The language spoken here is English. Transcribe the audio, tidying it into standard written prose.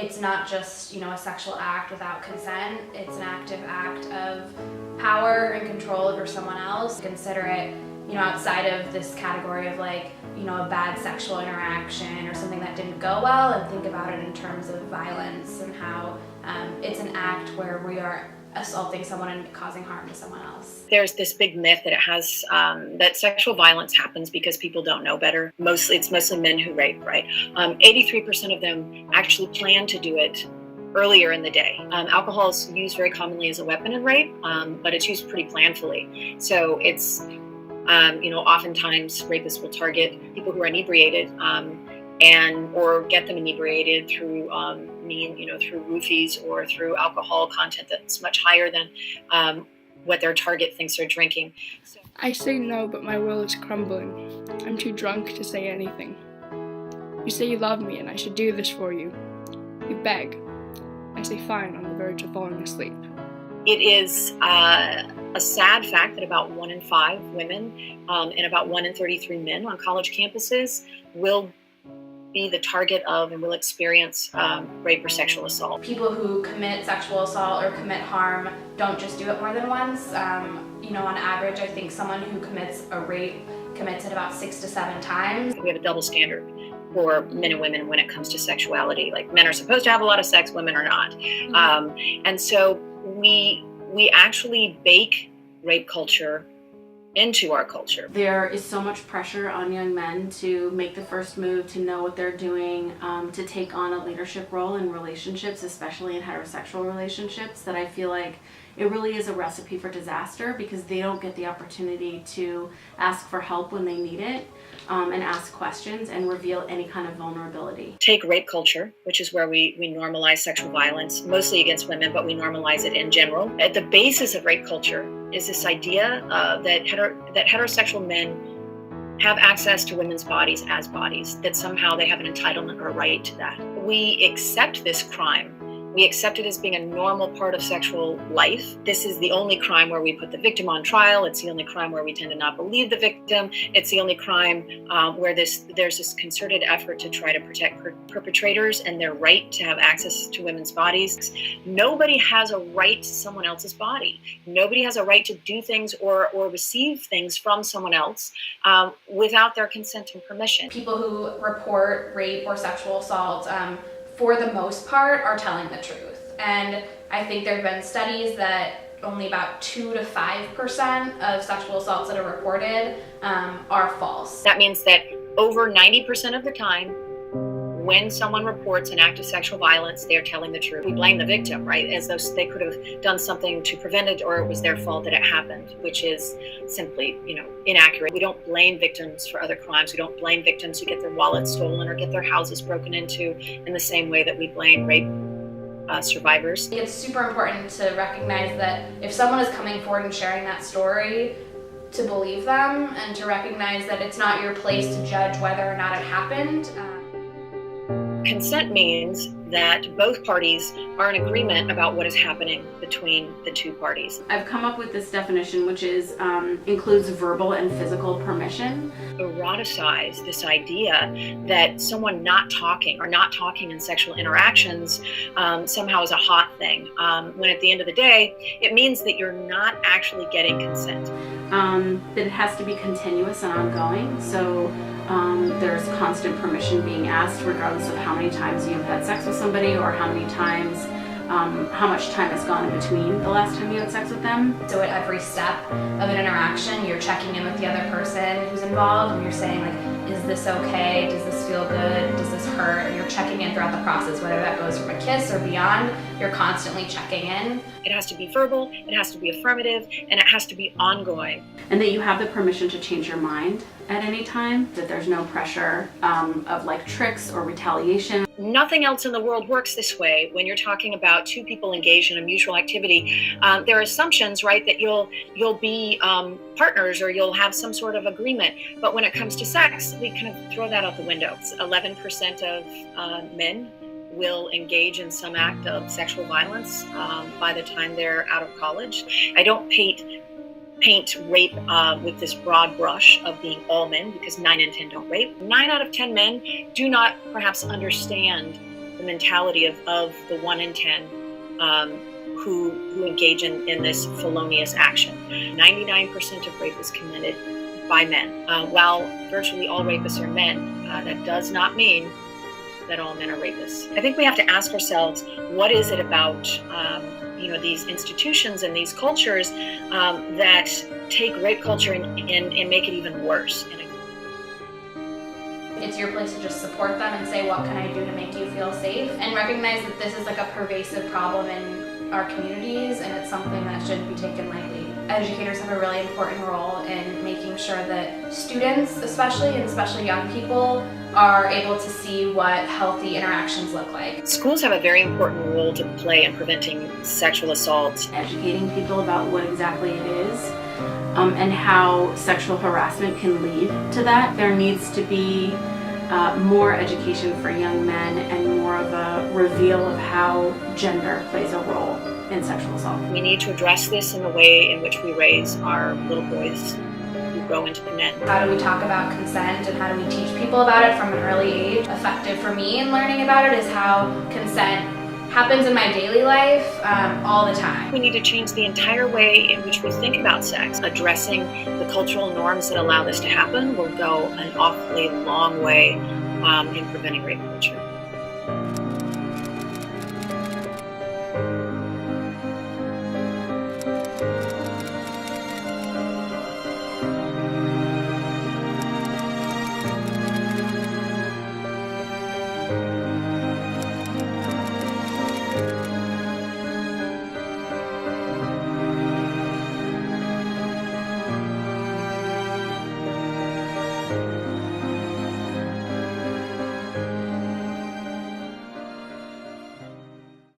it's not just, a sexual act without consent. It's an active act of power and control over someone else. Consider it, outside of this category of like, a bad sexual interaction or something that didn't go well, and think about it in terms of violence and how it's an act where we are assaulting someone and causing harm to someone else. There's this big myth that it has that sexual violence happens because people don't know better. It's mostly men who rape, right? 83% of them actually plan to do it earlier in the day. Alcohol is used very commonly as a weapon in rape, but it's used pretty planfully. So it's, oftentimes rapists will target people who are inebriated or get them inebriated through through roofies or through alcohol content that's much higher than what their target thinks they're drinking. So, I say no, but my will is crumbling. I'm too drunk to say anything. You say you love me and I should do this for you. You beg. I say fine, on the verge of falling asleep. It is a sad fact that about 1 in 5 women and about 1 in 33 men on college campuses will be the target of and will experience rape or sexual assault. People who commit sexual assault or commit harm don't just do it more than once. On average, I think someone who commits a rape commits it about 6 to 7 times. We have a double standard for men and women when it comes to sexuality. Like, men are supposed to have a lot of sex, women are not. Mm-hmm. And so we actually bake rape culture into our culture. There is so much pressure on young men to make the first move, to know what they're doing, to take on a leadership role in relationships, especially in heterosexual relationships, that I feel like it really is a recipe for disaster, because they don't get the opportunity to ask for help when they need it, and ask questions and reveal any kind of vulnerability. Take rape culture, which is where we normalize sexual violence, mostly against women, but we normalize it in general. At the basis of rape culture is this idea that heterosexual men have access to women's bodies as bodies, that somehow they have an entitlement or a right to that. We accept this crime. We accept it as being a normal part of sexual life. This is the only crime where we put the victim on trial. It's the only crime where we tend to not believe the victim. It's the only crime where there's this concerted effort to try to protect perpetrators and their right to have access to women's bodies. Nobody has a right to someone else's body. Nobody has a right to do things or receive things from someone else without their consent and permission. People who report rape or sexual assault, for the most part, are telling the truth. And I think there have been studies that only about 2 to 5% of sexual assaults that are reported are false. That means that over 90% of the time, when someone reports an act of sexual violence, they're telling the truth. We blame the victim, right? As though they could have done something to prevent it, or it was their fault that it happened, which is simply, inaccurate. We don't blame victims for other crimes. We don't blame victims who get their wallets stolen or get their houses broken into in the same way that we blame rape survivors. It's super important to recognize that if someone is coming forward and sharing that story, to believe them and to recognize that it's not your place to judge whether or not it happened. Consent means that both parties are in agreement about what is happening between the two parties. I've come up with this definition, which is includes verbal and physical permission. Eroticize this idea that someone not talking in sexual interactions somehow is a hot thing, when at the end of the day, it means that you're not actually getting consent. That it has to be continuous and ongoing. So there's constant permission being asked, regardless of how many times you've had sex with somebody or how many times, how much time has gone in between the last time you had sex with them. So at every step of an interaction, you're checking in with the other person who's involved, and you're saying, like, is this okay? Does this feel good? Does this hurt? And you're checking in throughout the process, whether that goes from a kiss or beyond. You're constantly checking in. It has to be verbal, it has to be affirmative, and it has to be ongoing. And that you have the permission to change your mind at any time, that there's no pressure of like tricks or retaliation. Nothing else in the world works this way. When you're talking about two people engaged in a mutual activity, there are assumptions, right, that you'll be partners or you'll have some sort of agreement. But when it comes to sex, we kind of throw that out the window. 11% of men will engage in some act of sexual violence by the time they're out of college. I don't paint rape with this broad brush of being all men, because 9 in 10 don't rape. 9 out of 10 men do not perhaps understand the mentality of the 1 in 10 who engage in this felonious action. 99% of rape is committed by men. While virtually all rapists are men, that does not mean that all men are rapists. I think we have to ask ourselves, what is it about these institutions and these cultures that take rape culture and make it even worse? It's your place to just support them and say, what can I do to make you feel safe? And recognize that this is like a pervasive problem in our communities, and it's something that shouldn't be taken lightly. Educators have a really important role in making sure that students, especially young people, are able to see what healthy interactions look like. Schools have a very important role to play in preventing sexual assault. Educating people about what exactly it is and how sexual harassment can lead to that. There needs to be more education for young men and more of a reveal of how gender plays a role in sexual assault. We need to address this in the way in which we raise our little boys who grow into the men. How do we talk about consent and how do we teach people about it from an early age? Effective for me in learning about it is how consent happens in my daily life all the time. We need to change the entire way in which we think about sex. Addressing the cultural norms that allow this to happen will go an awfully long way in preventing rape culture.